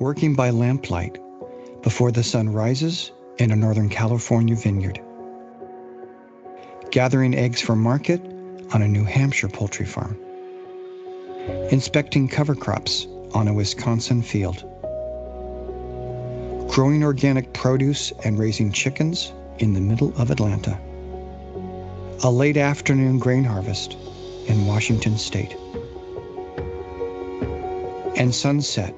working by lamplight before the sun rises in a Northern California vineyard, gathering eggs for market on a New Hampshire poultry farm, inspecting cover crops on a Wisconsin field, growing organic produce and raising chickens in the middle of Atlanta, a late afternoon grain harvest in Washington State, and sunset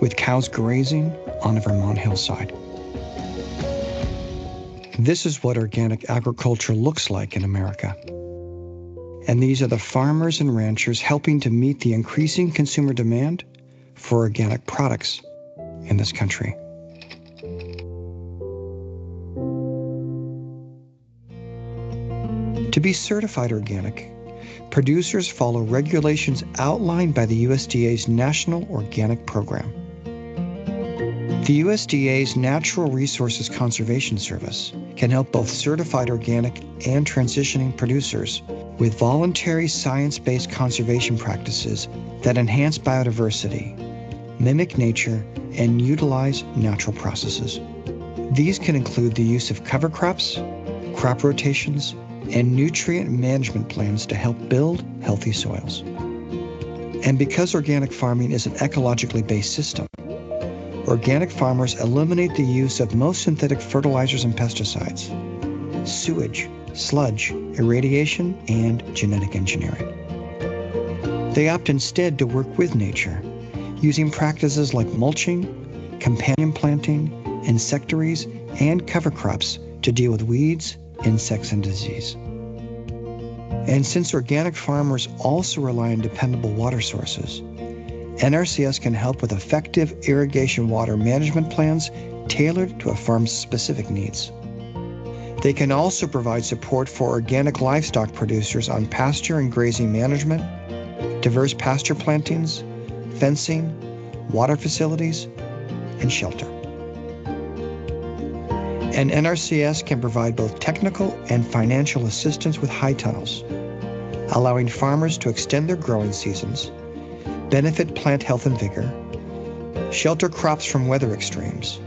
with cows grazing on a Vermont hillside. This is what organic agriculture looks like in America. And these are the farmers and ranchers helping to meet the increasing consumer demand for organic products in this country. To be certified organic, producers follow regulations outlined by the USDA's National Organic Program. The USDA's Natural Resources Conservation Service can help both certified organic and transitioning producers with voluntary science-based conservation practices that enhance biodiversity, mimic nature, and utilize natural processes. These can include the use of cover crops, crop rotations, and nutrient management plans to help build healthy soils. And because organic farming is an ecologically based system, organic farmers eliminate the use of most synthetic fertilizers and pesticides, sewage, sludge, irradiation, and genetic engineering. They opt instead to work with nature, using practices like mulching, companion planting, insectaries, and cover crops to deal with weeds, insects, and disease. And since organic farmers also rely on dependable water sources, NRCS can help with effective irrigation water management plans tailored to a farm's specific needs. They can also provide support for organic livestock producers on pasture and grazing management, diverse pasture plantings, fencing, water facilities, and shelter. And NRCS can provide both technical and financial assistance with high tunnels, allowing farmers to extend their growing seasons, benefit plant health and vigor, shelter crops from weather extremes,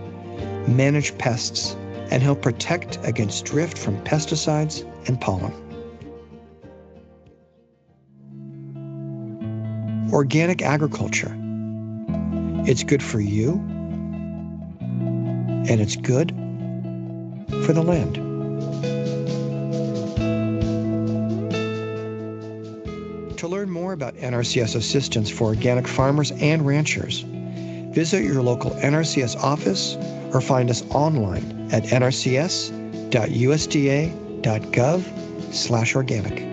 manage pests, and help protect against drift from pesticides and pollen. Organic agriculture. It's good for you, and it's good for the land. To learn more about NRCS assistance for organic farmers and ranchers, visit your local NRCS office or find us online at nrcs.usda.gov/organic.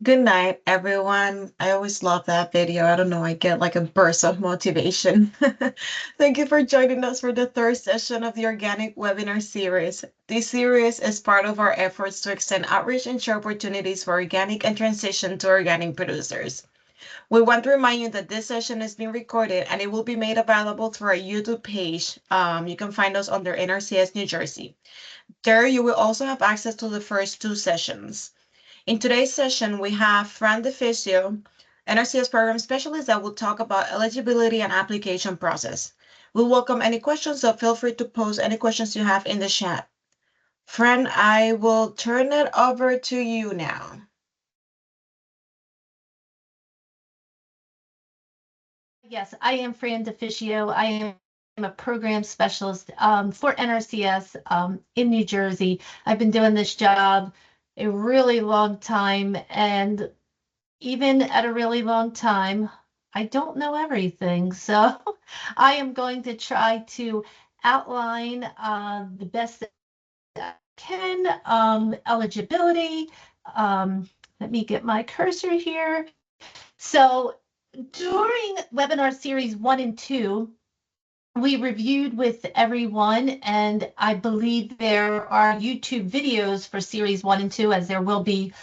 Good night, everyone. I always love that video. I don't know, I get like a burst of motivation. Thank you for joining us for the third session of the Organic Webinar Series. This series is part of our efforts to extend outreach and share opportunities for organic and transition to organic producers. We want to remind you that this session is being recorded and it will be made available through our YouTube page. You can find us under NRCS New Jersey. There, you will also have access to the first two sessions. In today's session, we have Fran DeFicio, NRCS Program Specialist, that will talk about eligibility and application process. We'll welcome any questions, so feel free to post any questions you have in the chat. Fran, I will turn it over to you now. Yes, I am Fran DeFicio. I am a program specialist for NRCS in New Jersey. I've been doing this job a really long time, and even at a really long time, I don't know everything. So I am going to try to outline the best that I can, eligibility. Let me get my cursor here. So during webinar series 1 and 2, we reviewed with everyone, and I believe there are YouTube videos for series 1 and 2, as there will be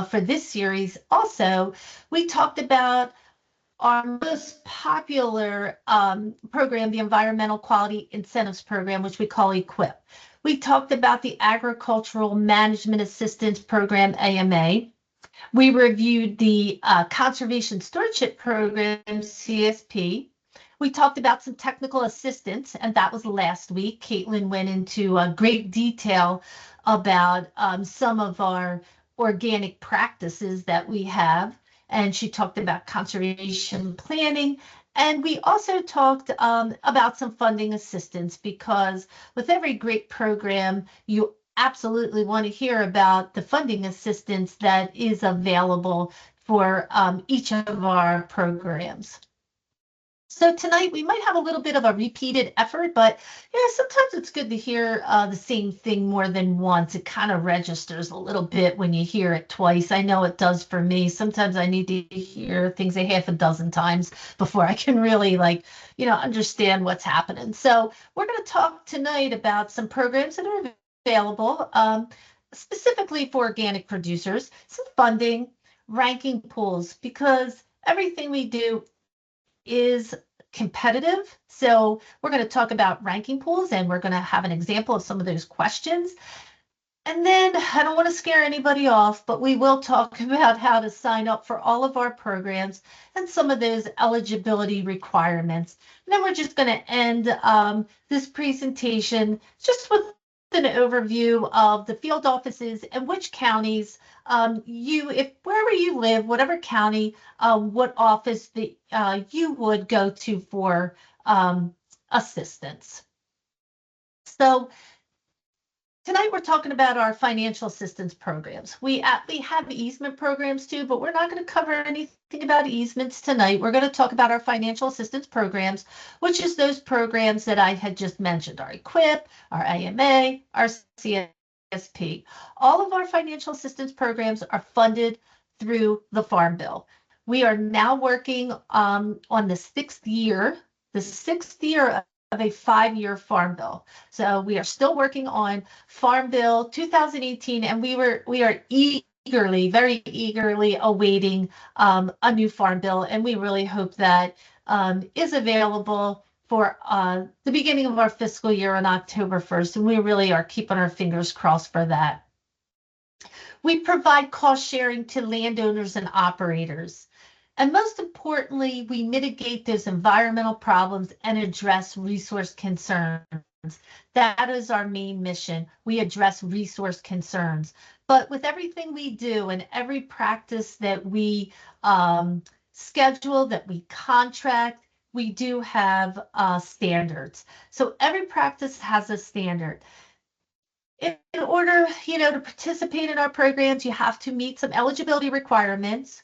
for this series also. We talked about our most popular program, the Environmental Quality Incentives Program, which we call EQIP. We talked about the Agricultural Management Assistance Program, AMA. We reviewed the Conservation Stewardship Program, CSP. We talked about some technical assistance, and that was last week. Caitlin went into great detail about some of our organic practices that we have, and she talked about conservation planning. And we also talked about some funding assistance, because with every great program, you absolutely want to hear about the funding assistance that is available for each of our programs. So tonight we might have a little bit of a repeated effort, but sometimes it's good to hear the same thing more than once. It kind of registers a little bit when you hear it twice. I know it does for me. Sometimes I need to hear things a half a dozen times before I can really understand what's happening. So we're going to talk tonight about some programs that are available specifically for organic producers, some funding, ranking pools, because everything we do is competitive. So we're going to talk about ranking pools, and we're going to have an example of some of those questions. And then I don't want to scare anybody off, but we will talk about how to sign up for all of our programs and some of those eligibility requirements. And then we're just going to end this presentation just with an overview of the field offices and which counties wherever you live, whatever county, what office that you would go to for assistance. So tonight we're talking about our financial assistance programs. We have easement programs too, but we're not going to cover anything about easements tonight. We're going to talk about our financial assistance programs, which is those programs that I had just mentioned, our EQIP, our AMA, our CSP. All of our financial assistance programs are funded through the Farm Bill. We are now working on the sixth year of a 5-year Farm Bill. So we are still working on Farm Bill 2018, and we are very eagerly awaiting a new Farm Bill, and we really hope that is available for the beginning of our fiscal year on October 1st, and we really are keeping our fingers crossed for that. We provide cost sharing to landowners and operators. And most importantly, we mitigate those environmental problems and address resource concerns. That is our main mission. We address resource concerns. But with everything we do and every practice that we schedule, that we contract, we do have standards. So every practice has a standard. In order, to participate in our programs, you have to meet some eligibility requirements.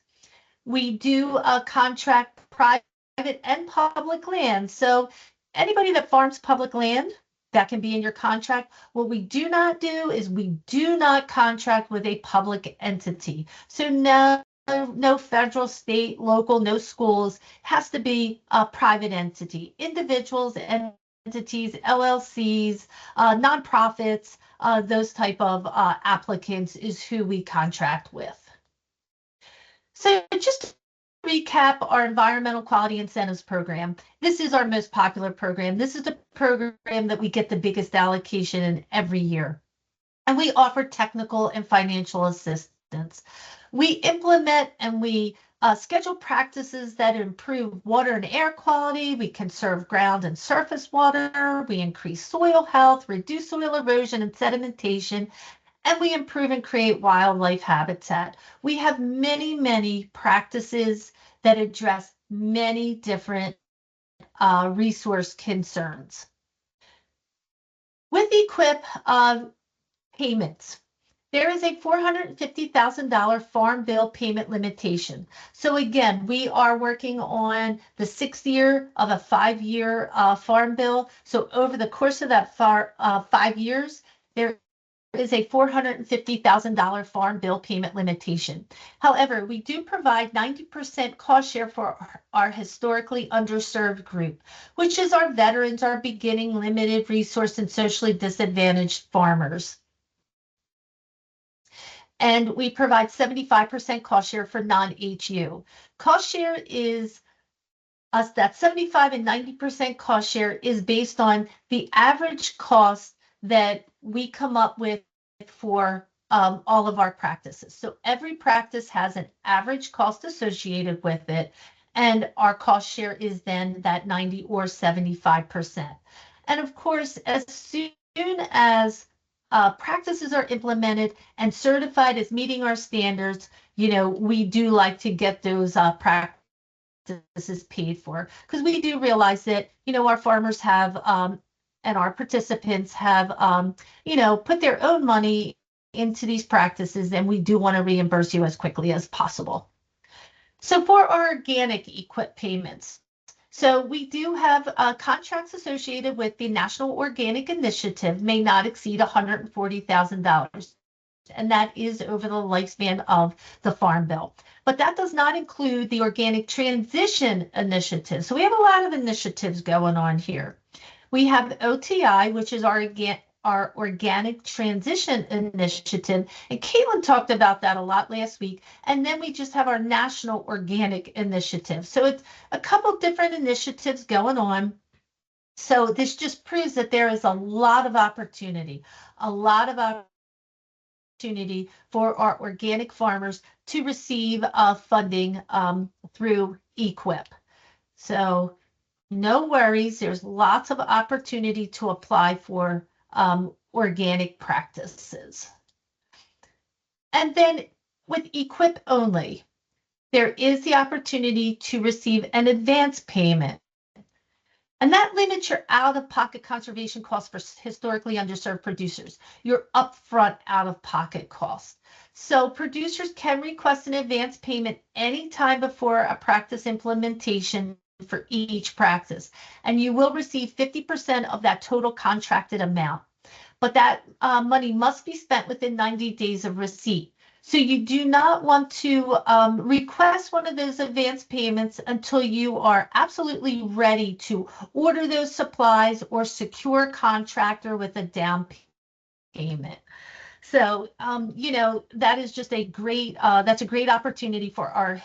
We do contract private and public land. So anybody that farms public land, that can be in your contract. What we do not do is we do not contract with a public entity. So no federal, state, local, no schools. It has to be a private entity. Individuals, entities, LLCs, nonprofits, those type of applicants is who we contract with. So just to recap our Environmental Quality Incentives Program, this is our most popular program. This is the program that we get the biggest allocation in every year. And we offer technical and financial assistance. We implement and we schedule practices that improve water and air quality. We conserve ground and surface water. We increase soil health, reduce soil erosion and sedimentation, and we improve and create wildlife habitat. We have many, many practices that address many different resource concerns. With EQIP payments, there is a $450,000 Farm Bill payment limitation. So again, we are working on the 6th year of a 5-year Farm Bill. So over the course of that 5 years, there is a $450,000 Farm Bill payment limitation. However, we do provide 90% cost share for our historically underserved group, which is our veterans, our beginning, limited resource, and socially disadvantaged farmers. And we provide 75% cost share for non-HU. Cost share is that 75 and 90% cost share is based on the average cost that we come up with for all of our practices. So every practice has an average cost associated with it, and our cost share is then that 90 or 75%. And of course, as soon as practices are implemented and certified as meeting our standards, we do like to get those practices paid for, because we do realize that, our farmers have and our participants have, put their own money into these practices, and we do want to reimburse you as quickly as possible. So for our organic EQIP payments, so we do have contracts associated with the National Organic Initiative may not exceed $140,000. And that is over the lifespan of the Farm Bill. But that does not include the Organic Transition Initiative. So we have a lot of initiatives going on here. We have OTI, which is our Organic Transition Initiative. And Caitlin talked about that a lot last week. And then we just have our National Organic Initiative. So it's a couple different initiatives going on. So this just proves that there is a lot of opportunity for our organic farmers to receive funding through EQIP. So no worries, there's lots of opportunity to apply for organic practices. And then with EQIP only, there is the opportunity to receive an advance payment. And that limits your out-of-pocket conservation costs for historically underserved producers, your upfront out-of-pocket costs. So producers can request an advance payment anytime before a practice implementation for each practice, and you will receive 50% of that total contracted amount. But that money must be spent within 90 days of receipt. So you do not want to request one of those advance payments until you are absolutely ready to order those supplies or secure a contractor with a down payment. So, that is just that's a great opportunity for our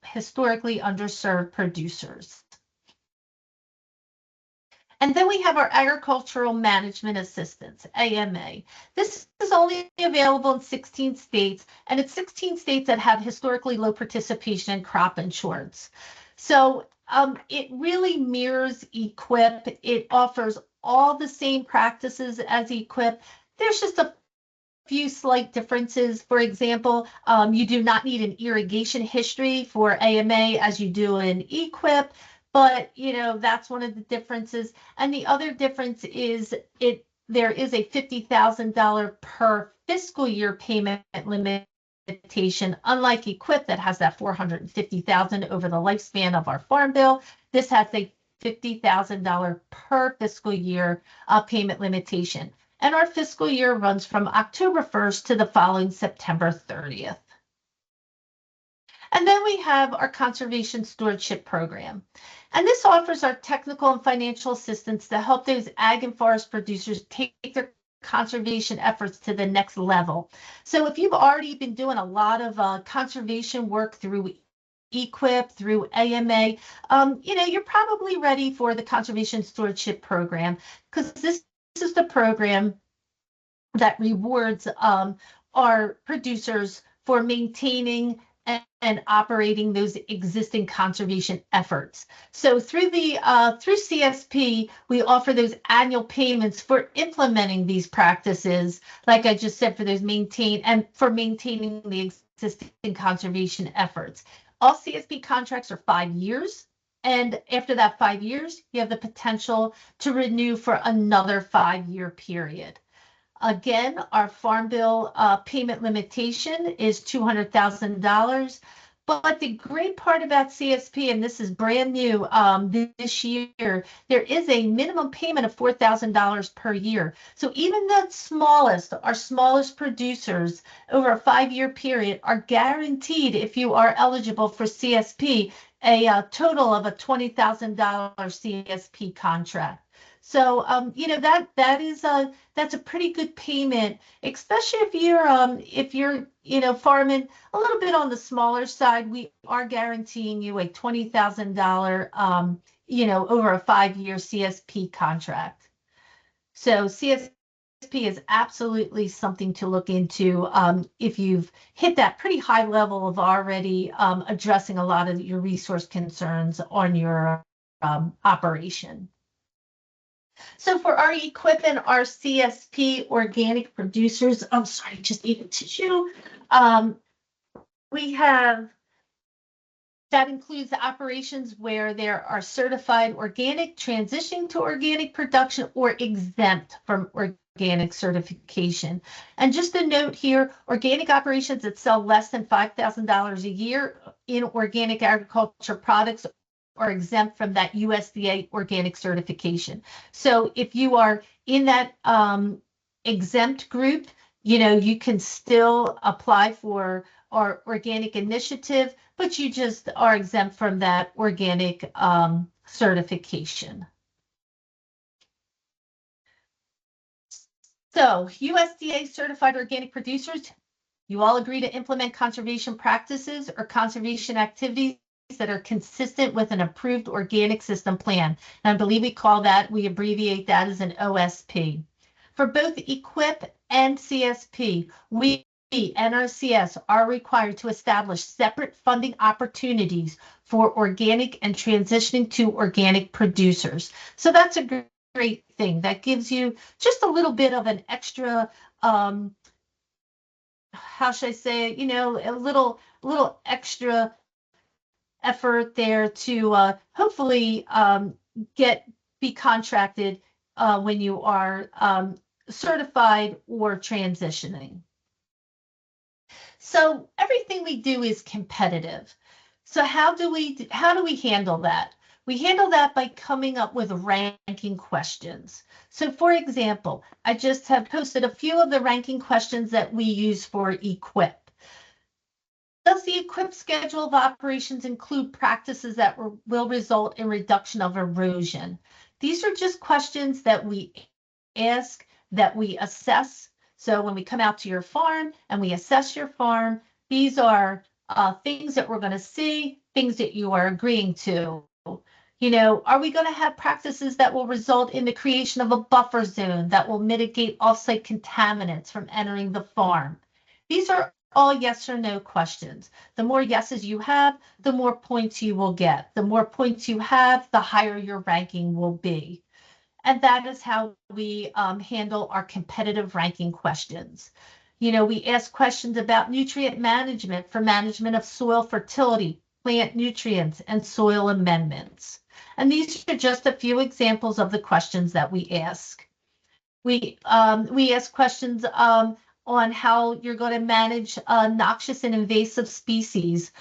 historically underserved producers. And then we have our Agricultural Management Assistance, AMA. This is only available in 16 states, and it's 16 states that have historically low participation in crop insurance. So it really mirrors EQIP. It offers all the same practices as EQIP. There's just a few slight differences. For example, you do not need an irrigation history for AMA as you do in EQIP. But, that's one of the differences. And the other difference is there is a $50,000 per fiscal year payment limitation, unlike EQIP that has that $450,000 over the lifespan of our Farm Bill. This has a $50,000 per fiscal year payment limitation. And our fiscal year runs from October 1st to the following September 30th. And then we have our Conservation Stewardship Program. And this offers our technical and financial assistance to help those ag and forest producers take their conservation efforts to the next level. So if you've already been doing a lot of conservation work through EQIP, through AMA, you're probably ready for the Conservation Stewardship Program, because this is the program that rewards our producers for maintaining and operating those existing conservation efforts. So through CSP, we offer those annual payments for implementing these practices, like I just said, for maintaining the existing conservation efforts. All CSP contracts are 5 years, and after that 5 years, you have the potential to renew for another 5-year period. Again, our Farm Bill payment limitation is $200,000. But the great part about CSP, and this is brand new this year, there is a minimum payment of $4,000 per year. So even our smallest producers over a 5-year period are guaranteed, if you are eligible for CSP, a total of a $20,000 CSP contract. So, that's a pretty good payment, especially if you're farming a little bit on the smaller side. We are guaranteeing you a $20,000, over a 5-year CSP contract. So CSP is absolutely something to look into if you've hit that pretty high level of already addressing a lot of your resource concerns on your operation. So for our EQIP and our CSP organic producers, I'm sorry, just need a tissue. We have, that includes the operations where there are certified organic, transitioning to organic production, or exempt from organic certification. And just a note here, organic operations that sell less than $5,000 a year in organic agriculture products are exempt from that USDA organic certification. So if you are in that exempt group, you can still apply for our organic initiative, but you just are exempt from that organic certification. So USDA certified organic producers, you all agree to implement conservation practices or conservation activities that are consistent with an approved organic system plan. And I believe we abbreviate that as an OSP. For both EQIP and CSP, we, NRCS, are required to establish separate funding opportunities for organic and transitioning to organic producers. So that's a great thing. That gives you just a little bit of an extra, how should I say, a little extra effort there to hopefully be contracted when you are certified or transitioning. So everything we do is competitive. So how do we handle that? We handle that by coming up with ranking questions. So for example, I just have posted a few of the ranking questions that we use for EQIP. Does the EQIP schedule of operations include practices that will result in reduction of erosion? These are just questions that we ask, that we assess. So when we come out to your farm and we assess your farm, these are things that we're going to see, things that you are agreeing to. Are we going to have practices that will result in the creation of a buffer zone that will mitigate off-site contaminants from entering the farm? These are all yes or no questions. The more yeses you have, the more points you will get. The more points you have, the higher your ranking will be. And that is how we handle our competitive ranking questions. We ask questions about nutrient management for management of soil fertility, plant nutrients, and soil amendments. And these are just a few examples of the questions that we ask. We ask questions on how you're going to manage noxious and invasive species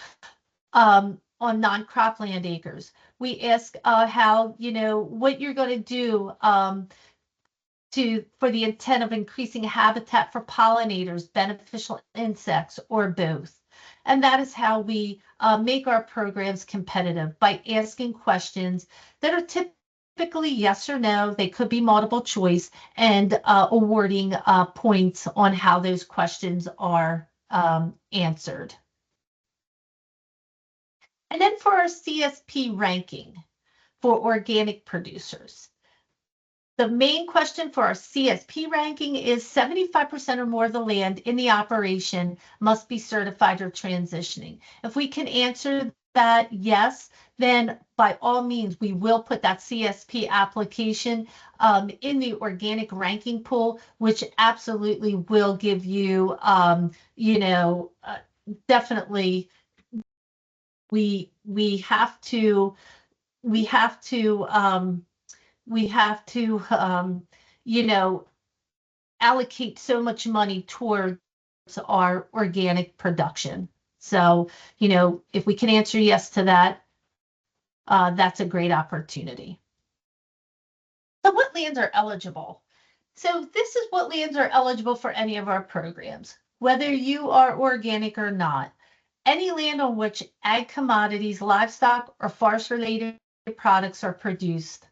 on non-cropland acres. We ask how, what you're going to do for the intent of increasing habitat for pollinators, beneficial insects, or both. And that is how we make our programs competitive, by asking questions that are typically yes or no. They could be multiple choice, and awarding points on how those questions are answered. And then for our CSP ranking for organic producers, the main question for our CSP ranking is 75% or more of the land in the operation must be certified or transitioning. If we can answer that yes, then by all means, we will put that CSP application in the organic ranking pool, which absolutely will give you, definitely we have to allocate so much money towards our organic production. So, if we can answer yes to that, that's a great opportunity. So what lands are eligible? So this is what lands are eligible for any of our programs, whether you are organic or not. Any land on which ag commodities, livestock, or forest-related products are produced.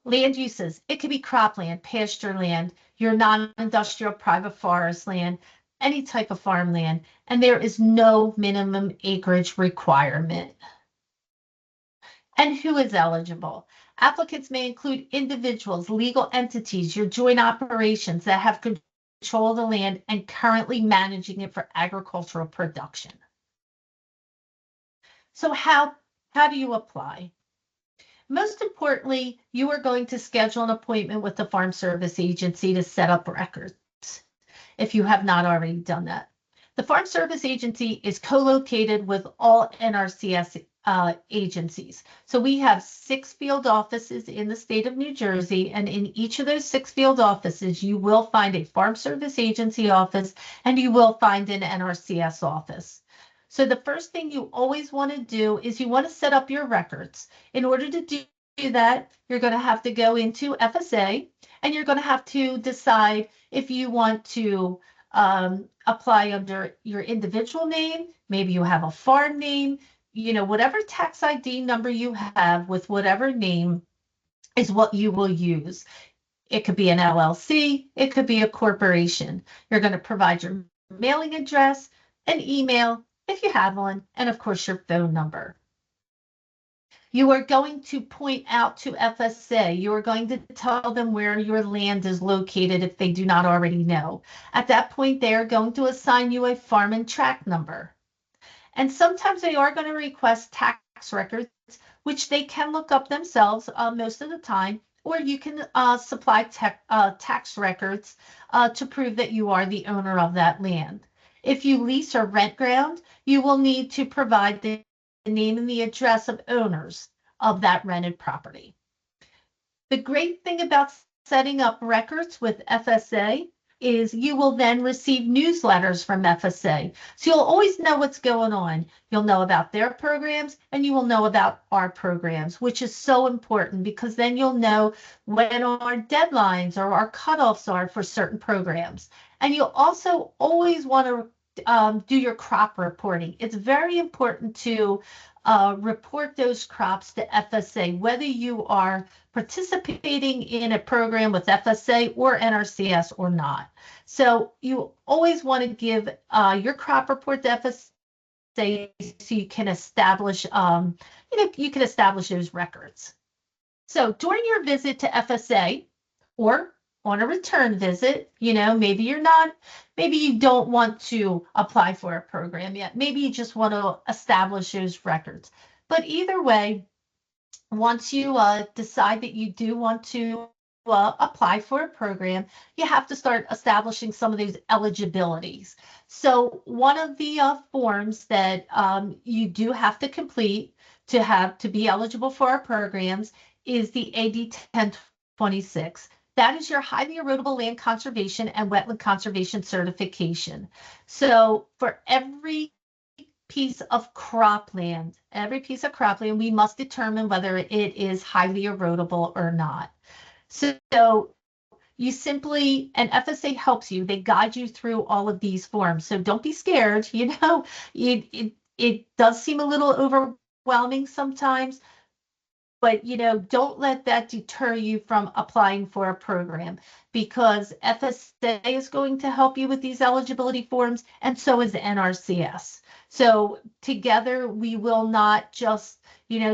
Land uses, it could be cropland, pasture land, your non-industrial private forest land, any type of farmland, and there is no minimum acreage requirement. And who is eligible? Applicants may include individuals, legal entities, your joint operations that have control of the land and currently managing it for agricultural production. So how do you apply? Most importantly, you are going to schedule an appointment with the Farm Service Agency to set up records if you have not already done that. The Farm Service Agency is co-located with all NRCS agencies. So we have 6 field offices in the state of New Jersey, and in each of those 6 field offices, you will find a Farm Service Agency office and you will find an NRCS office. So the first thing you always want to do is you want to set up your records. In order to do that, you're going to have to go into FSA and you're going to have to decide if you want to apply under your individual name. Maybe you have a farm name, you know, whatever tax ID number you have with whatever name is what you will use. It could be an LLC, it could be a corporation. You're going to provide your mailing address, an email, if you have one, and of course your phone number. You are going to point out to FSA, you are going to tell them where your land is located if they do not already know. At that point, they are going to assign you a farm and tract number. And sometimes they are going to request tax records, which they can look up themselves most of the time, or you can supply tax records to prove that you are the owner of that land. If you lease or rent ground, you will need to provide the name and the address of owners of that rented property. The great thing about setting up records with FSA is you will then receive newsletters from FSA. So you'll always know what's going on. You'll know about their programs and you will know about our programs, which is so important because then you'll know when our deadlines or our cutoffs are for certain programs. And you'll also always want to do your crop reporting. It's very important to report those crops to FSA, whether you are participating in a program with FSA or NRCS or not. So you always want to give your crop report to FSA so you can establish, you can establish those records. So during your visit to FSA or on a return visit, maybe you don't want to apply for a program yet. Maybe you just want to establish those records. But either way, once you decide that you do want to apply for a program, you have to start establishing some of those eligibilities. So one of the forms that you do have to complete to be eligible for our programs is the AD 1026. That is your highly erodible land conservation and wetland conservation certification. So for every piece of cropland, we must determine whether it is highly erodible or not. So you simply, and FSA helps you, they guide you through all of these forms. So don't be scared, it does seem a little overwhelming sometimes, but don't let that deter you from applying for a program because FSA is going to help you with these eligibility forms and so is NRCS. So together we will not just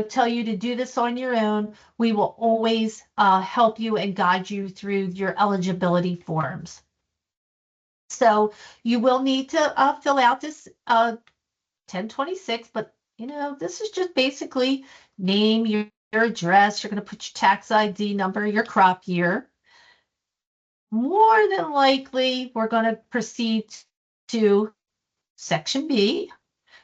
tell you to do this on your own. We will always help you and guide you through your eligibility forms. So you will need to fill out this 1026, but this is just basically name, your address. You're going to put your tax ID number, your crop year. More than likely, we're going to proceed to Section B.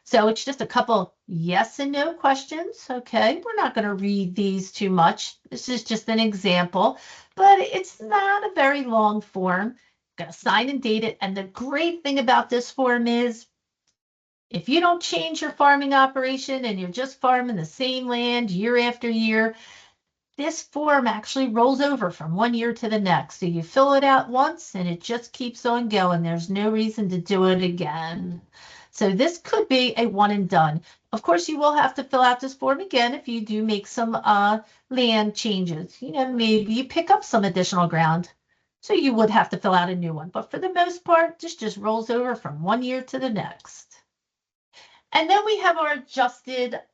So it's just a couple yes and no questions. Okay, we're not going to read these too much. This is just an example, but it's not a very long form. I'm going to sign and date it. And the great thing about this form is if you don't change your farming operation and you're just farming the same land year after year, this form actually rolls over from one year to the next. So you fill it out once and it just keeps on going. There's no reason to do it again. So this could be a one and done. Of course, you will have to fill out this form again if you do make some land changes. Maybe you pick up some additional ground. So you would have to fill out a new one. But for the most part, this just rolls over from one year to the next. And then we have our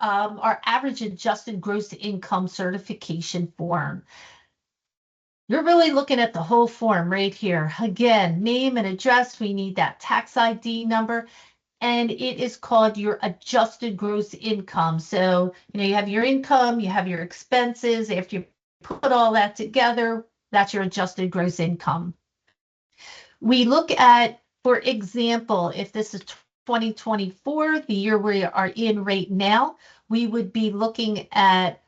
our average adjusted gross income certification form. You're really looking at the whole form right here. Again, name and address. We need that tax ID number. And it is called your adjusted gross income. So, you have your income, you have your expenses. After you put all that together, that's your adjusted gross income. We look at, for example, if this is 2024, the year we are in right now, we would be looking at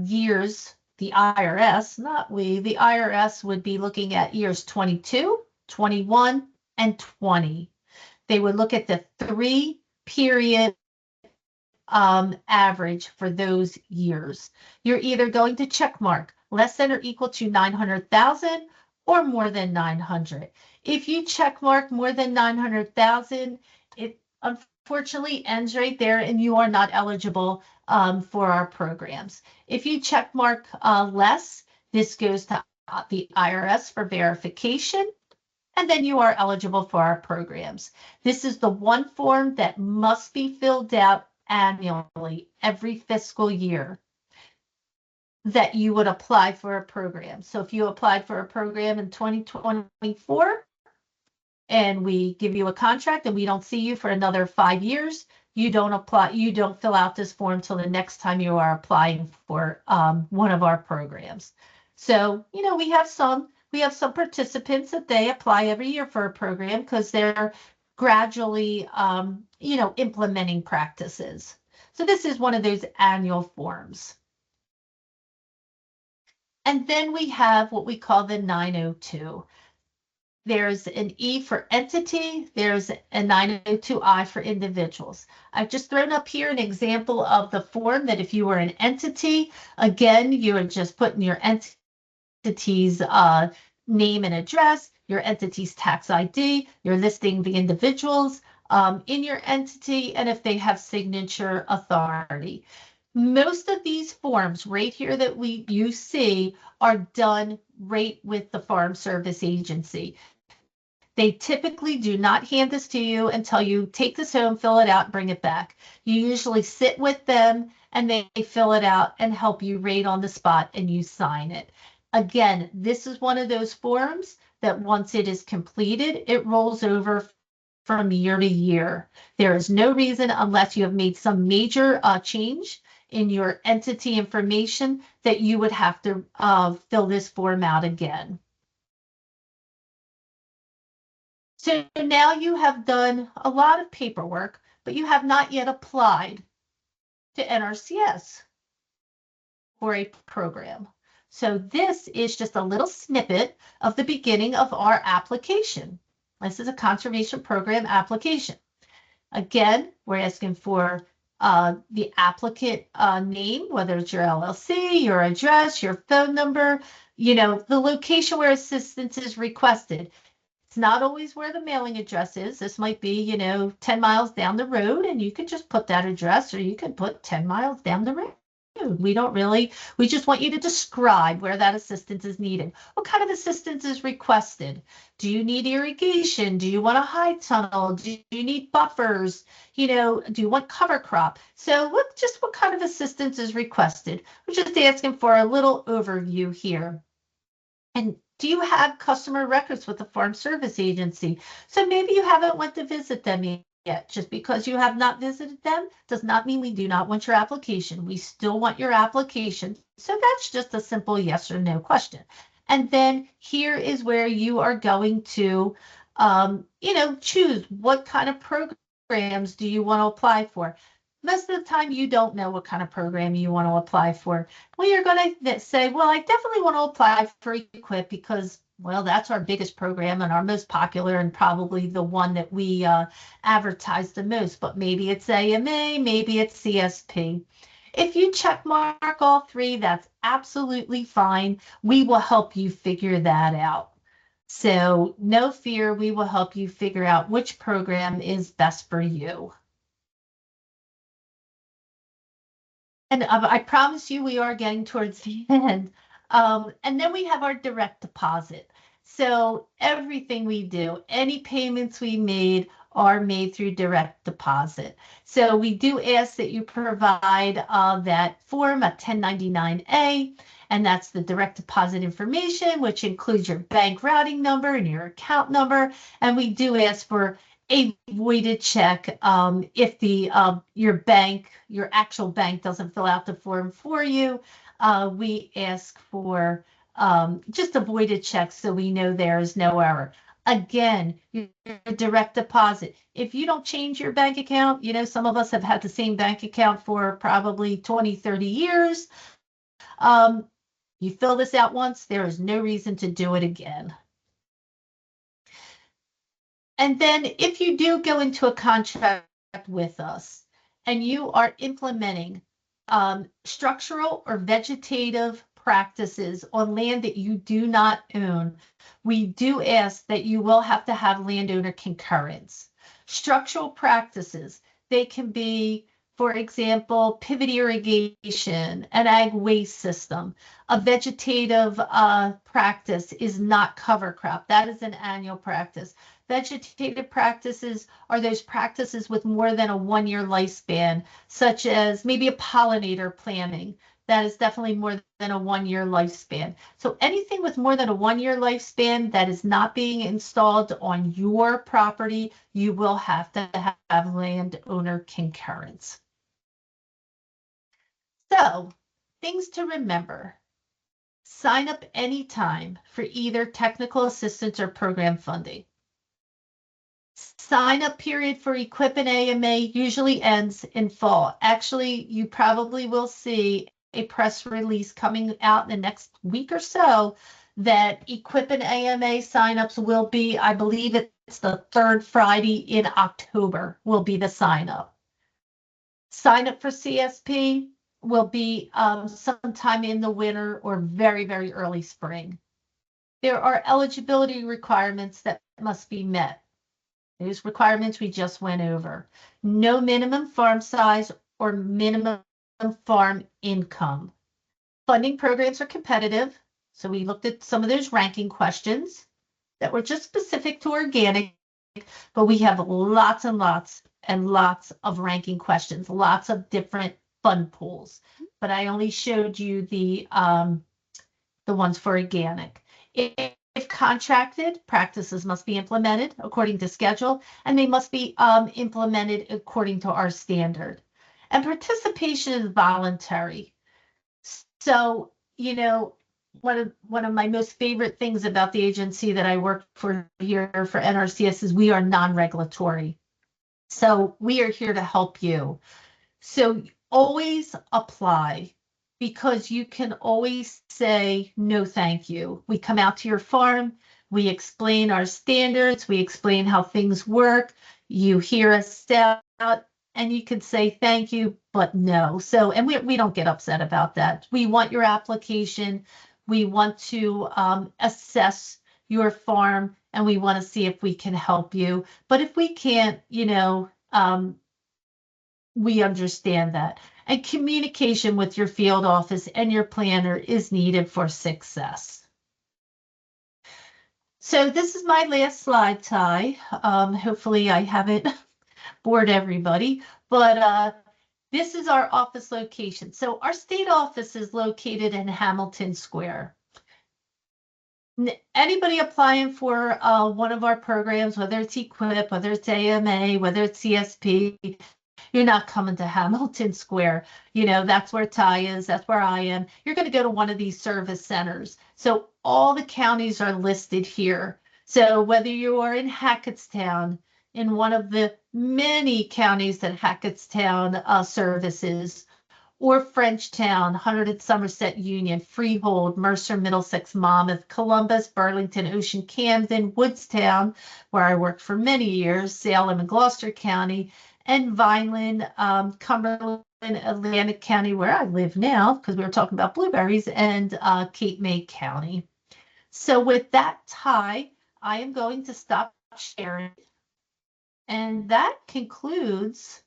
years, the IRS, not we, the IRS would be looking at years 22, 21, and 20. They would look at the 3-period average for those years. You're either going to check mark less than or equal to 900,000 or more than 900. If you check mark more than 900,000, it unfortunately ends right there and you are not eligible for our programs. If you check mark less, this goes to the IRS for verification, and then you are eligible for our programs. This is the one form that must be filled out annually, every fiscal year, that you would apply for a program. So if you applied for a program in 2024 and we give you a contract and we don't see you for another 5 years, you don't fill out this form till the next time you are applying for one of our programs. So, we have some participants that they apply every year for a program because they're gradually, implementing practices. So this is one of those annual forms. And then we have what we call the 902. There's an E for entity. There's a 902I for individuals. I've just thrown up here an example of the form that if you were an entity, again, you are just putting your entity's name and address, your entity's tax ID, you're listing the individuals in your entity, and if they have signature authority. Most of these forms right here that you see are done right with the Farm Service Agency. They typically do not hand this to you until you take this home, fill it out, and bring it back. You usually sit with them and they fill it out and help you right on the spot and you sign it. Again, this is one of those forms that once it is completed, it rolls over from year to year. There is no reason, unless you have made some major change in your entity information, that you would have to fill this form out again. So now you have done a lot of paperwork, but you have not yet applied to NRCS for a program. So this is just a little snippet of the beginning of our application. This is a conservation program application. Again, we're asking for the applicant name, whether it's your LLC, your address, your phone number, the location where assistance is requested. It's not always where the mailing address is. This might be, 10 miles down the road, and you could just put that address, or you could put 10 miles down the road. We just want you to describe where that assistance is needed. What kind of assistance is requested? Do you need irrigation? Do you want a high tunnel? Do you need buffers? Do you want cover crop? So what kind of assistance is requested? We're just asking for a little overview here. And do you have customer records with the Farm Service Agency? So maybe you haven't went to visit them yet. Just because you have not visited them does not mean we do not want your application. We still want your application. So that's just a simple yes or no question. And then here is where you are going to, choose what kind of programs do you want to apply for. Most of the time, you don't know what kind of program you want to apply for. Well, you're going to say, well, I definitely want to apply for EQIP because, well, that's our biggest program and our most popular and probably the one that we advertise the most. But maybe it's AMA, maybe it's CSP. If you check mark all three, that's absolutely fine. We will help you figure that out. So no fear, we will help you figure out which program is best for you. And I promise you, we are getting towards the end. And then we have our direct deposit. So everything we do, any payments we made are made through direct deposit. So we do ask that you provide that form, a 1099-A, and that's the direct deposit information, which includes your bank routing number and your account number. And we do ask for a voided check if your actual bank doesn't fill out the form for you. We ask for just a voided check so we know there is no error. Again, your direct deposit. If you don't change your bank account, some of us have had the same bank account for probably 20, 30 years. You fill this out once, there is no reason to do it again. And then if you do go into a contract with us and you are implementing structural or vegetative practices on land that you do not own, we do ask that you will have to have landowner concurrence. Structural practices, they can be, for example, pivot irrigation, an ag waste system. A vegetative practice is not cover crop. That is an annual practice. Vegetative practices are those practices with more than a 1-year lifespan, such as maybe a pollinator planting. That is definitely more than a 1-year lifespan. So anything with more than a 1-year lifespan that is not being installed on your property, you will have to have landowner concurrence. So, things to remember. Sign up anytime for either technical assistance or program funding. Sign up period for EQIP and AMA usually ends in fall. Actually, you probably will see a press release coming out in the next week or so that EQIP and AMA signups will be, I believe it's the 3rd Friday in October will be the sign up. Sign up for CSP will be sometime in the winter or very, very early spring. There are eligibility requirements that must be met. Those requirements we just went over. No minimum farm size or minimum farm income. Funding programs are competitive. So we looked at some of those ranking questions that were just specific to organic, but we have lots and lots and lots of ranking questions, lots of different fund pools. But I only showed you the ones for organic. If contracted, practices must be implemented according to schedule, and they must be implemented according to our standard. And participation is voluntary. So, one of my most favorite things about the agency that I work for here for NRCS is we are non-regulatory. So we are here to help you. So always apply, because you can always say, no, thank you. We come out to your farm, we explain our standards, we explain how things work, you hear us out, and you can say thank you, but no. So, and we don't get upset about that. We want your application, we want to assess your farm, and we want to see if we can help you. But if we can't, we understand that. And communication with your field office and your planner is needed for success. So this is my last slide, Ty. Hopefully I haven't bored everybody, but this is our office location. So our state office is located in Hamilton Square. Anybody applying for one of our programs, whether it's EQIP, whether it's AMA, whether it's CSP, you're not coming to Hamilton Square. That's where Ty is. That's where I am. You're going to go to one of these service centers. So all the counties are listed here. So whether you are in Hackettstown, in one of the many counties that Hackettstown services, or Frenchtown, 100th Somerset Union, Freehold, Mercer, Middlesex, Monmouth, Columbus, Burlington, Ocean, Camden, Woodstown, where I worked for many years, Salem and Gloucester County, and Vineland, Cumberland, Atlantic County, where I live now, because we were talking about blueberries, and Cape May County. So with that, Ty, I am going to stop sharing. And that concludes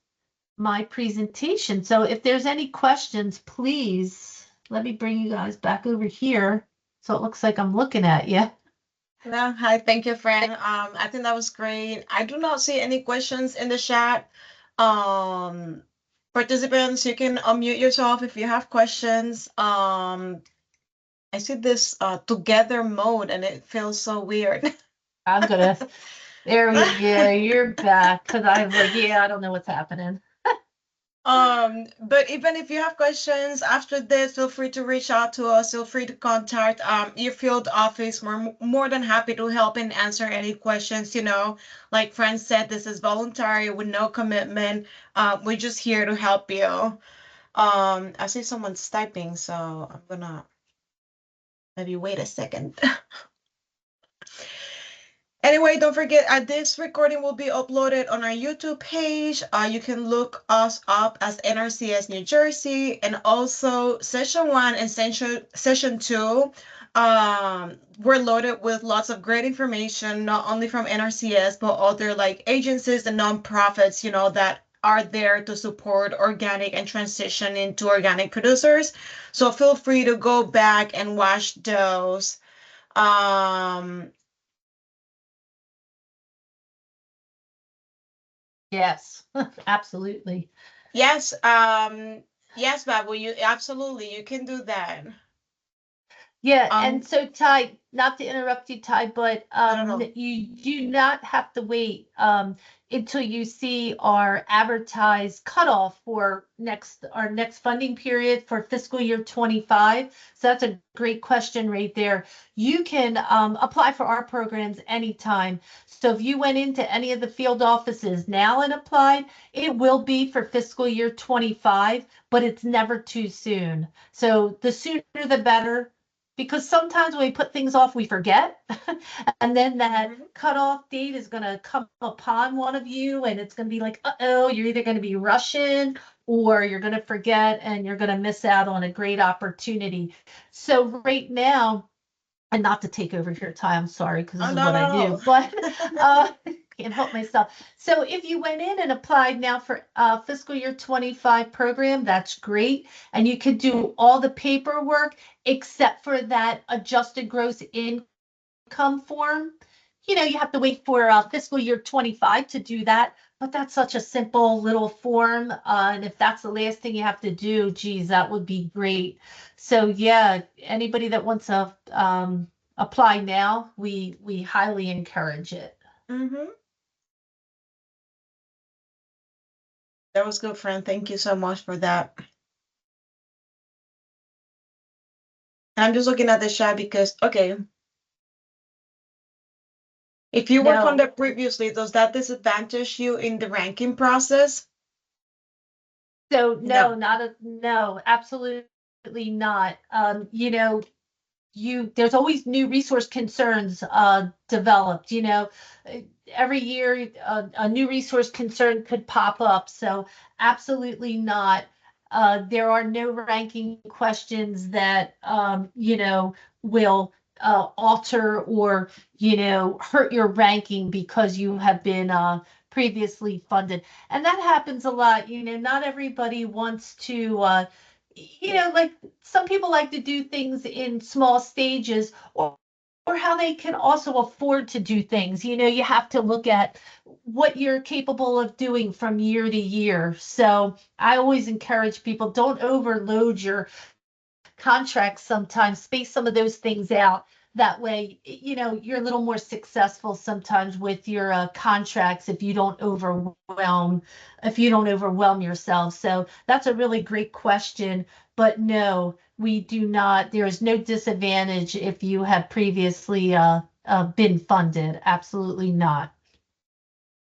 my presentation. So if there's any questions, please let me bring you guys back over here. So it looks like I'm looking at you. No, hi, thank you, friend. I think that was great. I do not see any questions in the chat. Um, Participants, you can unmute yourself if you have questions. I see this together mode and it feels so weird. I'm gonna, there we go, you're back, because I was like, yeah, I don't know what's happening. But even if you have questions after this, feel free to reach out to us. Feel free to contact your field office. We're more than happy to help and answer any questions. You know, like Fran said, this is voluntary with no commitment. We're just here to help you. I see someone's typing, so I'm gonna maybe wait a second. Anyway, don't forget, this recording will be uploaded on our YouTube page. You can look us up as NRCS New Jersey, and also session 1 and session 2 we're loaded with lots of great information, not only from NRCS, but other like agencies and nonprofits, you know, that are there to support organic and transition into organic producers. So feel free to go back and watch those. Yes, absolutely. Yes, yes, Babu, you absolutely you can do that. Yeah, and Um, so Ty, not to interrupt you, Ty, but I don't know. you do not have to wait until you see our advertised cutoff for our next funding period for fiscal year 25. So that's a great question right there. You can apply for our programs anytime. So if you went into any of the field offices now and applied, it will be for fiscal year 25, but it's never too soon. So the sooner the better, because sometimes when we put things off, we forget. And then that cutoff date is going to come upon one of you, and it's going to be like, uh-oh, you're either going to be rushing or you're going to forget and you're going to miss out on a great opportunity. So right now, and not to take over your time, I'm sorry, because this Oh, is no, what I no, do, no. but can't help myself. So if you went in and applied now for fiscal year 25 program, that's great. And you could do all the paperwork except for that adjusted gross income form. You know, you have to wait for fiscal year 25 to do that, but that's such a simple little form. And if that's the last thing you have to do, geez, that would be great. So yeah, anybody that wants to apply now, we highly encourage it. Mm-hmm. That was good, friend. Thank you so much for that. And I'm just looking at the chat because, okay, if you were No, funded previously, does that disadvantage you in the ranking process? so No. no, absolutely not. You know, there's always new resource concerns developed. You know, every year a new resource concern could pop up. So absolutely not. There are no ranking questions that you know, will alter or, you know, hurt your ranking because you have been previously funded. And that happens a lot. You know, not everybody wants to you know, like some people like to do things in small stages, or how they can also afford to do things. You know, you have to look at what you're capable of doing from year to year. So I always encourage people, don't overload your contracts sometimes, space some of those things out. That way, you know, you're a little more successful sometimes with your contracts if you don't overwhelm yourself. So that's a really great question. But no, we do not. There is no disadvantage if you have previously been funded. Absolutely not.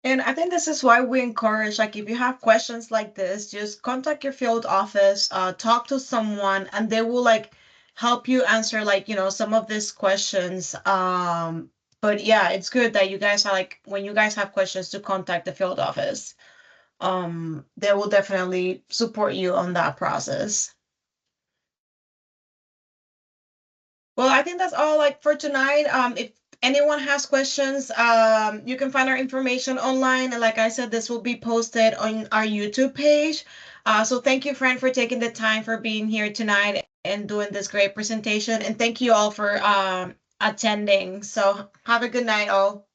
And I think this is why we encourage, like, if you have questions like this, just contact your field office, talk to someone, and they will like help you answer like, you know, some of these questions. But yeah, it's good that you guys are like, when you guys have questions, to contact the field office. They will definitely support you on that process. Well, I think that's all like for tonight. If anyone has questions, you can find our information online. And like I said, this will be posted on our YouTube page. So thank you, friend, for taking the time for being here tonight and doing this great presentation. And thank you all for attending. So have a good night, all.